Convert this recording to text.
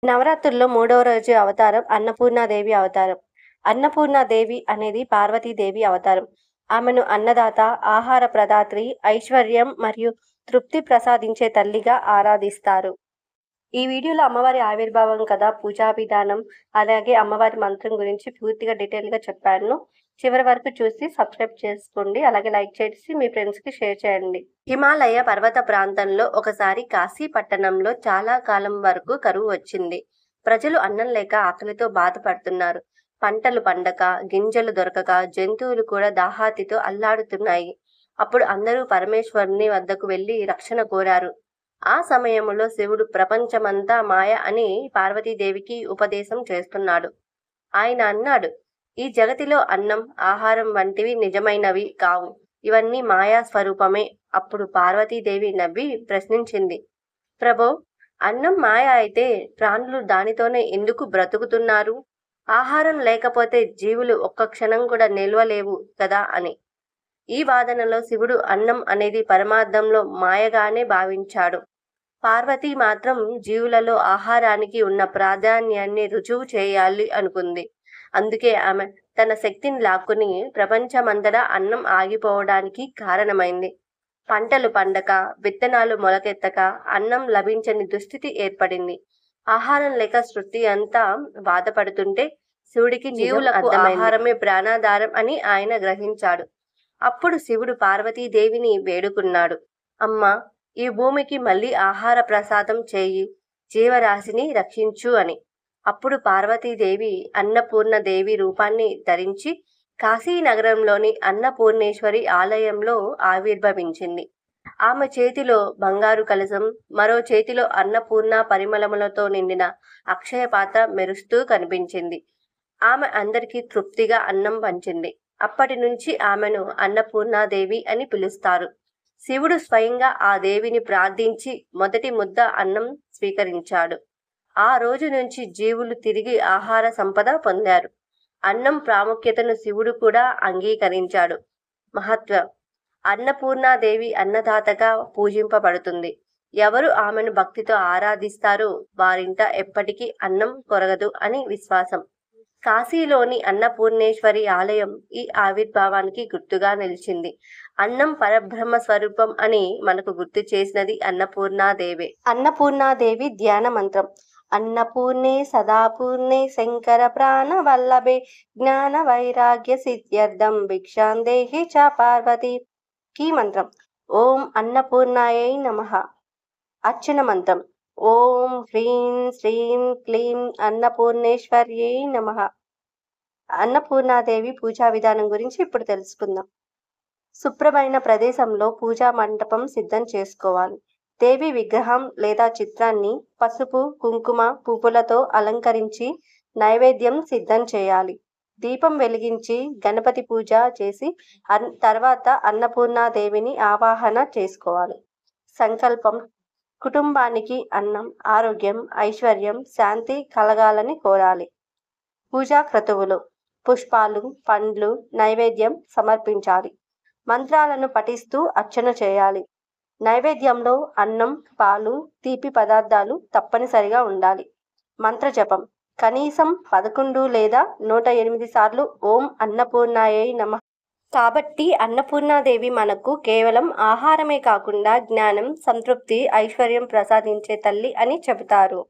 నవరాత్రుల్లో మూడవ రోజు అవతారం అన్నపూర్ణాదేవి అవతారం. అన్నపూర్ణాదేవి అనేది పార్వతీదేవి అవతారం. ఆమెను అన్నదాత, ఆహార ప్రదాత్రి, ఐశ్వర్యం మరియు తృప్తి ప్రసాదించే తల్లిగా ఆరాధిస్తారు. ఈ వీడియోలో అమ్మవారి ఆవిర్భావం కథ, పూజా విధానం, అలాగే అమ్మవారి మంత్రం గురించి పూర్తిగా డీటెయిల్గా చెప్పాను. చివరి వరకు చూసి సబ్స్క్రైబ్ చేసుకోండి. అలాగే లైక్ చేసి మీ ఫ్రెండ్స్కి షేర్ చేయండి. హిమాలయ పర్వత ప్రాంతంలో ఒకసారి కాశీ పట్టణంలో చాలా కాలం వరకు కరువు వచ్చింది. ప్రజలు అన్నం లేక ఆకలితో బాధపడుతున్నారు. పంటలు పండక, గింజలు దొరకక, జంతువులు కూడా దాహాతితో అల్లాడుతున్నాయి. అప్పుడు అందరూ పరమేశ్వరుని వద్దకు వెళ్లి రక్షణ కోరారు. ఆ సమయంలో శివుడు ప్రపంచమంతా మాయ అని పార్వతీదేవికి ఉపదేశం చేస్తున్నాడు. ఆయన అన్నాడు, ఈ జగతిలో అన్నం, ఆహారం వంటివి నిజమైనవి కావు. ఇవన్నీ మాయా స్వరూపమే. అప్పుడు పార్వతీదేవి నవ్వి ప్రశ్నించింది, ప్రభో, అన్నం మాయ అయితే ప్రాణులు దానితోనే ఎందుకు బ్రతుకుతున్నారు? ఆహారం లేకపోతే జీవులు ఒక్క క్షణం కూడా నిల్వలేవు కదా అని. ఈ వాదనలో శివుడు అన్నం అనేది పరమార్థంలో మాయగానే భావించాడు. పార్వతి మాత్రం జీవులలో ఆహారానికి ఉన్న ప్రాధాన్యాన్ని రుజువు చేయాలి అనుకుంది. అందుకే ఆమె తన శక్తిని లాక్కుని ప్రపంచమంతటా అన్నం ఆగిపోవడానికి కారణమైంది. పంటలు పండక, విత్తనాలు మొలకెత్తక, అన్నం లభించని దుస్థితి ఏర్పడింది. ఆహారం లేక సృష్టి అంతా బాధపడుతుంటే శివుడికి జీవులకు ఆహారమే ప్రాణాధారం అని ఆయన గ్రహించాడు. అప్పుడు శివుడు పార్వతీదేవిని వేడుకున్నాడు, అమ్మా, ఈ భూమికి మళ్ళీ ఆహార ప్రసాదం చేయి, జీవరాశిని రక్షించు అని. అప్పుడు పార్వతీదేవి అన్నపూర్ణదేవి రూపాన్ని ధరించి కాశీ నగరంలోని అన్నపూర్ణేశ్వరి ఆలయంలో ఆవిర్భవించింది. ఆమె చేతిలో బంగారు కలశం, మరో చేతిలో అన్నపూర్ణ పరిమళములతో నిండిన అక్షయ పాత్ర మెరుస్తూ కనిపించింది. ఆమె అందరికీ తృప్తిగా అన్నం పంచింది. అప్పటి నుంచి ఆమెను అన్నపూర్ణాదేవి అని పిలుస్తారు. శివుడు స్వయంగా ఆ దేవిని ప్రార్థించి మొదటి ముద్ద అన్నం స్వీకరించాడు. ఆ రోజు నుంచి జీవులు తిరిగి ఆహార సంపద పొందారు. అన్నం ప్రాముఖ్యతను శివుడు కూడా అంగీకరించాడు. మహత్వం: అన్నపూర్ణాదేవి అన్నదాతగా పూజింపబడుతుంది. ఎవరు ఆమెను భక్తితో ఆరాధిస్తారో వారింట ఎప్పటికీ అన్నం కొరగదు అని విశ్వాసం. కాశీలోని అన్నపూర్ణేశ్వరి ఆలయం ఈ ఆవిర్భావానికి గుర్తుగా నిలిచింది. అన్నం పరబ్రహ్మ స్వరూపం అని మనకు గుర్తు చేసినది అన్నపూర్ణాదేవి. అన్నపూర్ణాదేవి ధ్యాన మంత్రం: అన్నపూర్ణే సదాపూర్ణే శంకర ప్రాణ వల్లభే జ్ఞాన వైరాగ్య సిద్ధ్యర్థం భిక్షాందేహి చ పార్వతి. కీ మంత్రం: ఓం అన్నపూర్ణాయై నమః. అర్చన మంత్రం: ఓం హ్రీం శ్రీం క్లీం అన్నపూర్ణేశ్వర్యై నమః. అన్నపూర్ణాదేవి పూజా విధానం గురించి ఇప్పుడు తెలుసుకుందాం. శుభ్రమైన ప్రదేశంలో పూజా మండపం సిద్ధం చేసుకోవాలి. దేవి విగ్రహం లేదా చిత్రాన్ని పసుపు, కుంకుమ, పువ్వులతో అలంకరించి నైవేద్యం సిద్ధం చేయాలి. దీపం వెలిగించి గణపతి పూజ చేసి తర్వాత అన్నపూర్ణాదేవిని ఆవాహన చేసుకోవాలి. సంకల్పం: కుటుంబానికి అన్నం, ఆరోగ్యం, ఐశ్వర్యం, శాంతి కలగాలని కోరాలి. పూజా క్రతువులు: పుష్పాలు, పండ్లు, నైవేద్యం సమర్పించాలి. మంత్రాలను పఠిస్తూ అర్చన చేయాలి. నైవేద్యంలో అన్నం, పాలు, తీపి పదార్థాలు తప్పనిసరిగా ఉండాలి. మంత్రజపం: కనీసం 11 లేదా 108 సార్లు ఓం అన్నపూర్ణాయై నమః. కాబట్టి అన్నపూర్ణాదేవి మనకు కేవలం ఆహారమే కాకుండా జ్ఞానం, సంతృప్తి, ఐశ్వర్యం ప్రసాదించే తల్లి అని చెబుతారు.